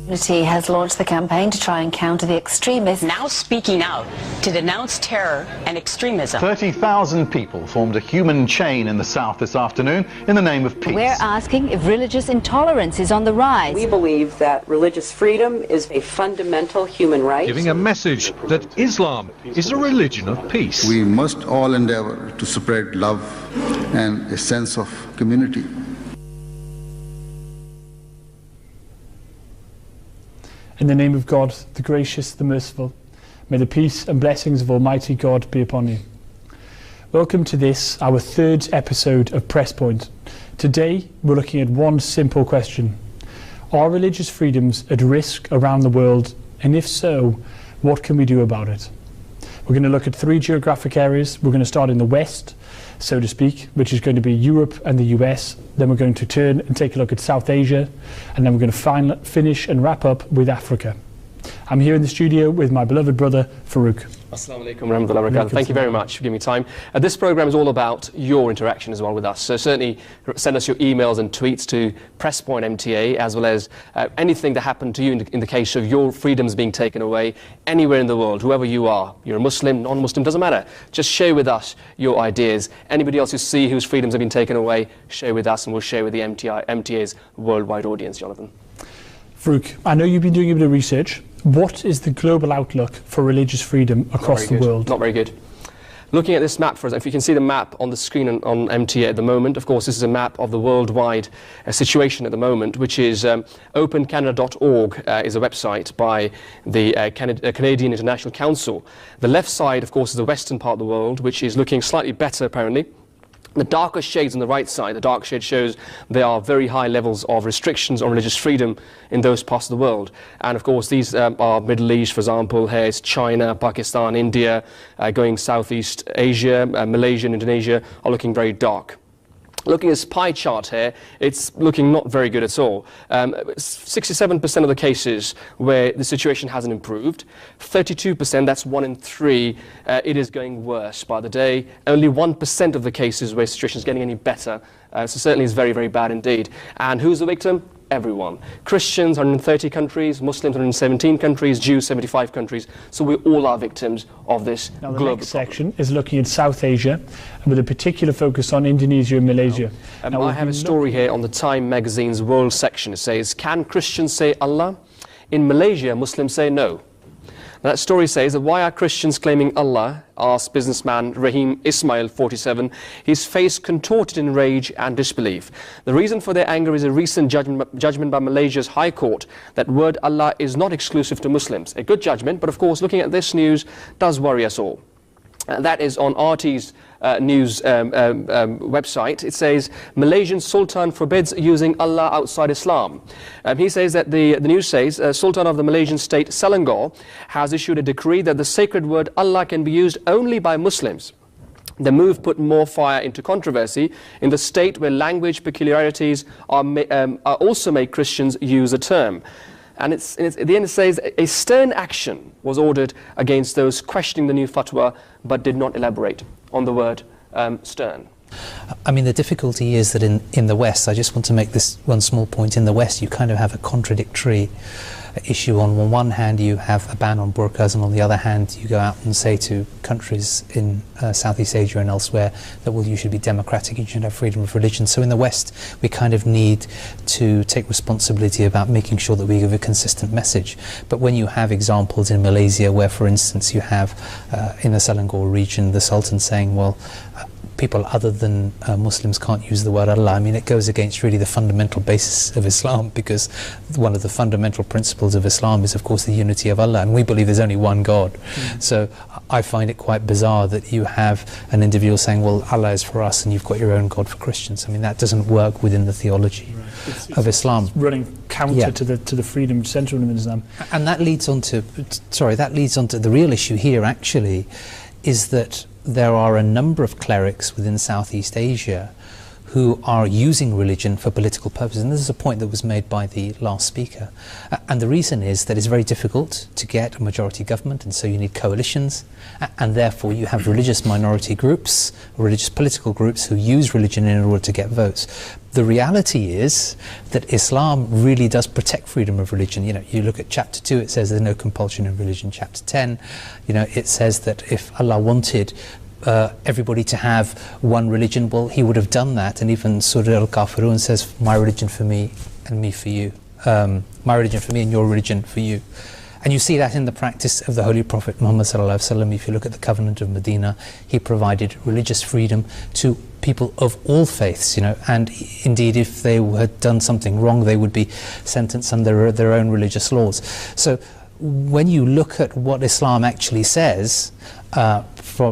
Unity has launched the campaign to try and counter the extremists. Now speaking out to denounce terror and extremism. 30,000 people formed a human chain in the south this afternoon in the name of peace. We're asking if religious intolerance is on the rise. We believe that religious freedom is a fundamental human right. Giving a message that Islam is a religion of peace. We must all endeavor to spread love and a sense of community. In the name of God, the gracious, the merciful, may the peace and blessings of Almighty God be upon you. Welcome to this, our third episode of Press Point. Today, we're looking at one simple question. Are religious freedoms at risk around the world? And if so, what can we do about it? We're going to look at three geographic areas. We're going to start in the West, so to speak, which is going to be Europe and the US. Then we're going to turn and take a look at South Asia, and then we're going to finish and wrap up with Africa. I'm here in the studio with my beloved brother, Farouk. Assalamu alaikum wa rahmatullahi wa barakatuh. Thank you very much for giving me time. This program is all about your interaction as well with us. So certainly send us your emails and tweets to PressPointMTA, as well as anything that happened to you in the case of your freedoms being taken away anywhere in the world, whoever you are. You're a Muslim, non-Muslim, doesn't matter. Just share with us your ideas. Anybody else you see whose freedoms have been taken away, share with us and we'll share with the MTA's worldwide audience, Jonathan. Farouk, I know you've been doing a bit of research. What is the global outlook for religious freedom across the world? Not very good. Looking at this map, for example, if you can see the map on the screen on MTA at the moment, of course this is a map of the worldwide situation at the moment, which is opencanada.org is a website by the Canadian International Council. The left side, of course, is the western part of the world, which is looking slightly better apparently. The darker shades on the right side, the dark shade shows there are very high levels of restrictions on religious freedom in those parts of the world. And of course these are Middle East, for example, here it's China, Pakistan, India, going Southeast Asia, Malaysia and Indonesia are looking very dark. Looking at this pie chart here, it's looking not very good at all. 67% of the cases where the situation hasn't improved, 32%, that's 1 in 3, it is going worse by the day. Only 1% of the cases where the situation is getting any better. So certainly it's very, very bad indeed. And who's the victim? Everyone. Christians, 130 countries, Muslims, 117 countries, Jews, 75 countries. So we all are victims of this global problem. The next section is looking at South Asia, with a particular focus on Indonesia and Malaysia. Now I have a story here on the Time magazine's World section. It says, can Christians say Allah? In Malaysia, Muslims say no. That story says that why are Christians claiming Allah, asked businessman Rahim Ismail, 47, his face contorted in rage and disbelief. The reason for their anger is a recent judgment by Malaysia's High Court that word Allah is not exclusive to Muslims. A good judgment, but of course looking at this news does worry us all. That is on RT's news website. It says Malaysian Sultan forbids using Allah outside Islam. He says that the news says Sultan of the Malaysian state Selangor has issued a decree that the sacred word Allah can be used only by Muslims. The move put more fire into controversy in the state where language peculiarities are also make Christians use the term. And at the end it says a stern action was ordered against those questioning the new fatwa, but did not elaborate on the word stern. I mean, the difficulty is that in the West, I just want to make this one small point, in the West you kind of have a contradictory issue. On one hand you have a ban on burqas, and on the other hand you go out and say to countries in Southeast Asia and elsewhere that, well, you should be democratic, you should have freedom of religion. So in the West we kind of need to take responsibility about making sure that we give a consistent message. But when you have examples in Malaysia where, for instance, you have in the Selangor region the Sultan saying, well, people other than Muslims can't use the word Allah. I mean, it goes against really the fundamental basis of Islam, because one of the fundamental principles of Islam is, of course, the unity of Allah, and we believe there's only one God. So I find it quite bizarre that you have an individual saying, well, Allah is for us and you've got your own God for Christians. I mean, that doesn't work within the theology of Islam. It's running counter to the freedom central in Islam. And that leads on to, the real issue here actually, is that there are a number of clerics within Southeast Asia who are using religion for political purposes. And this is a point that was made by the last speaker. And the reason is that it's very difficult to get a majority government, and so you need coalitions, and therefore you have religious minority groups, religious political groups who use religion in order to get votes. The reality is that Islam really does protect freedom of religion. You know, you look at chapter 2, it says there's no compulsion in religion. Chapter 10, you know, it says that if Allah wanted everybody to have one religion, well, he would have done that. And even Surah Al-Kafirun says, my religion for me and me for you. My religion for me and your religion for you. And you see that in the practice of the Holy Prophet Muhammad sallallahu alaihi wasallam. If you look at the Covenant of Medina, he provided religious freedom to people of all faiths, you know, and indeed if they had done something wrong, they would be sentenced under their own religious laws. So when you look at what Islam actually says,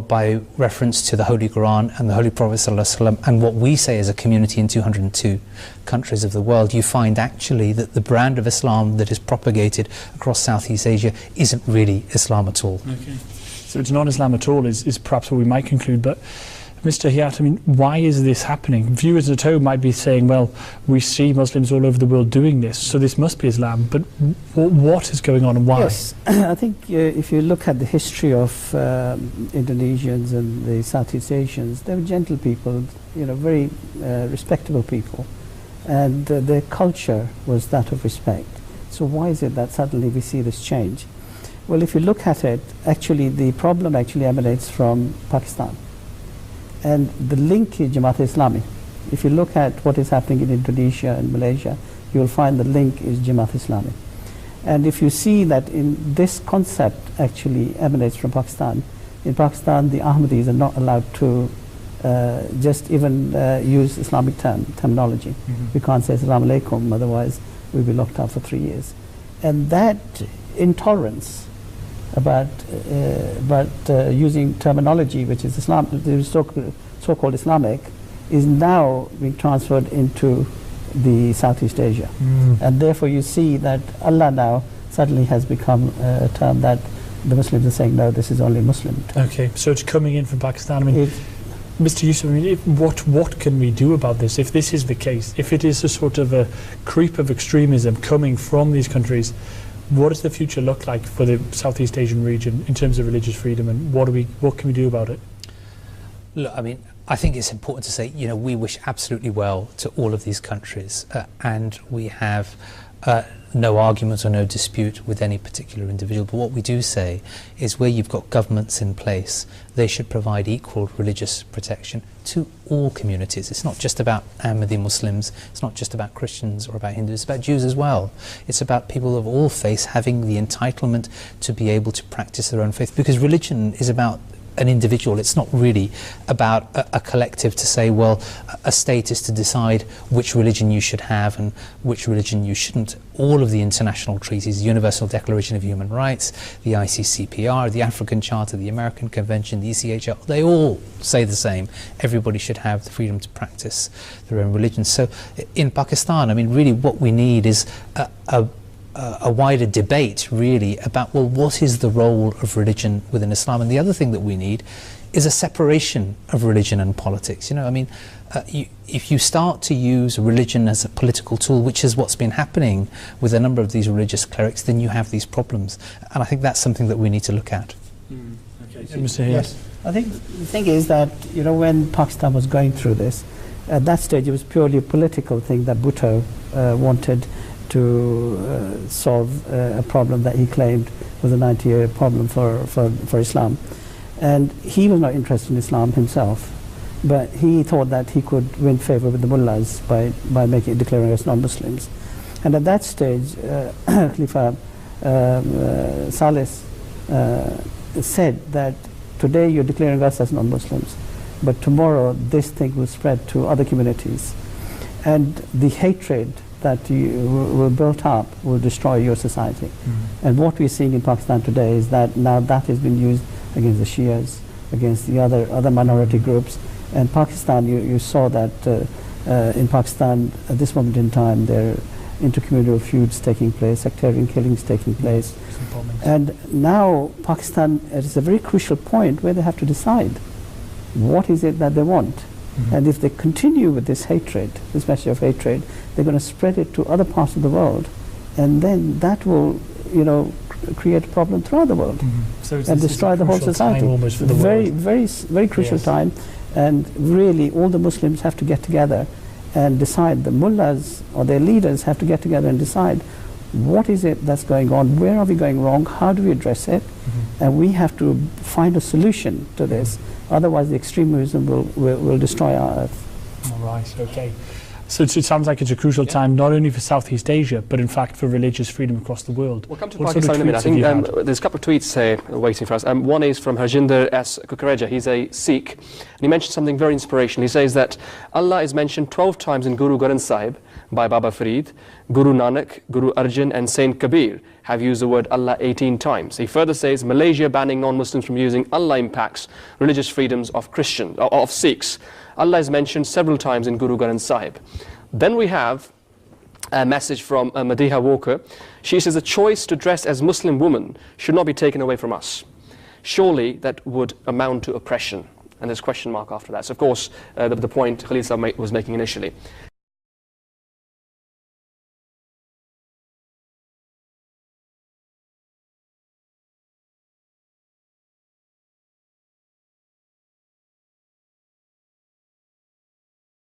by reference to the Holy Quran and the Holy Prophet ﷺ, and what we say as a community in 202 countries of the world, you find actually that the brand of Islam that is propagated across Southeast Asia isn't really Islam at all. Okay. So it's not Islam at all is perhaps what we might conclude, but Mr. Hayat, I mean, why is this happening? Viewers at home might be saying, well, we see Muslims all over the world doing this, so this must be Islam, but what is going on and why? Yes, I think if you look at the history of Indonesians and the Southeast Asians, they were gentle people, you know, very respectable people, and their culture was that of respect. So why is it that suddenly we see this change? Well, if you look at it, actually the problem actually emanates from Pakistan. And the link is Jamaat-e-Islami. If you look at what is happening in Indonesia and Malaysia, you will find the link is Jamaat-e-Islami. And if you see that in this concept actually emanates from Pakistan, in Pakistan the Ahmadis are not allowed to just even use Islamic terminology. Mm-hmm. We can't say Assalamu alaikum, otherwise we'll be locked up for 3 years. And that intolerance about using terminology which is Islam, so-called Islamic, is now being transferred into the Southeast Asia. And therefore you see that Allah now suddenly has become a term that the Muslims are saying, no, this is only Muslim term. Okay, so it's coming in from Pakistan. I mean, Mr. Yusuf, I mean, what can we do about this if this is the case? If it is a sort of a creep of extremism coming from these countries, what does the future look like for the Southeast Asian region in terms of religious freedom, and what can we do about it? Look, I mean, I think it's important to say, you know, we wish absolutely well to all of these countries, and we have no argument or no dispute with any particular individual. But what we do say is where you've got governments in place, they should provide equal religious protection to all communities. It's not just about Ahmadi Muslims, it's not just about Christians or about Hindus, it's about Jews as well. It's about people of all faiths having the entitlement to be able to practice their own faith, because religion is about an individual. It's not really about a collective to say, well, a state is to decide which religion you should have and which religion you shouldn't. All of the international treaties, the Universal Declaration of Human Rights, the ICCPR, the African Charter, the American Convention, the ECHR, they all say the same. Everybody should have the freedom to practice their own religion. So in Pakistan, I mean, really what we need is a wider debate really about, well, what is the role of religion within Islam? And the other thing that we need is a separation of religion and politics. You know, I mean, if you start to use religion as a political tool, which is what's been happening with a number of these religious clerics, then you have these problems. And I think that's something that we need to look at. Okay. Mr. Hayat. Yes, I think the thing is that, you know, when Pakistan was going through this, at that stage it was purely a political thing that Bhutto wanted to solve a problem that he claimed was a 90-year problem for Islam. And he was not interested in Islam himself, but he thought that he could win favor with the mullahs by declaring us non-Muslims. And at that stage, Khalifa Salis said that today you're declaring us as non-Muslims, but tomorrow this thing will spread to other communities. And the hatred that you will build up will destroy your society. And what we're seeing in Pakistan today is that now that has been used against the Shias, against the other minority groups. And Pakistan, you saw that in Pakistan at this moment in time there are intercommunal feuds taking place, sectarian killings taking place. And now Pakistan is a very crucial point where they have to decide what is it that they want. And if they continue with this hatred, this message of hatred, they're going to spread it to other parts of the world, and then that will, you know, create a problem throughout the world So and destroy the whole society. Almost for the very, world. very crucial time, and really all the Muslims have to get together and decide. The mullahs or their leaders have to get together and decide what is it that's going on, where are we going wrong, how do we address it, and we have to find a solution to this. Otherwise, the extremism will destroy our earth. All right, okay. So it sounds like it's a crucial time, not only for Southeast Asia, but in fact for religious freedom across the world. We'll come to What Pakistan in a minute. I tweets have you think there's a couple of tweets here waiting for us. One is from Harjinder S. Kukareja. He's a Sikh, and he mentioned something very inspirational. He says that Allah is mentioned 12 times in Guru Granth Sahib by Baba Farid. Guru Nanak, Guru Arjan, and Saint Kabir have used the word Allah 18 times. He further says Malaysia banning non-Muslims from using Allah impacts religious freedoms of Sikhs. Allah is mentioned several times in Guru Granth Sahib. Then we have a message from Madiha Walker. She says, the choice to dress as Muslim woman should not be taken away from us. Surely that would amount to oppression. And there's a question mark after that. So of course, the point Khalil Saab was making initially.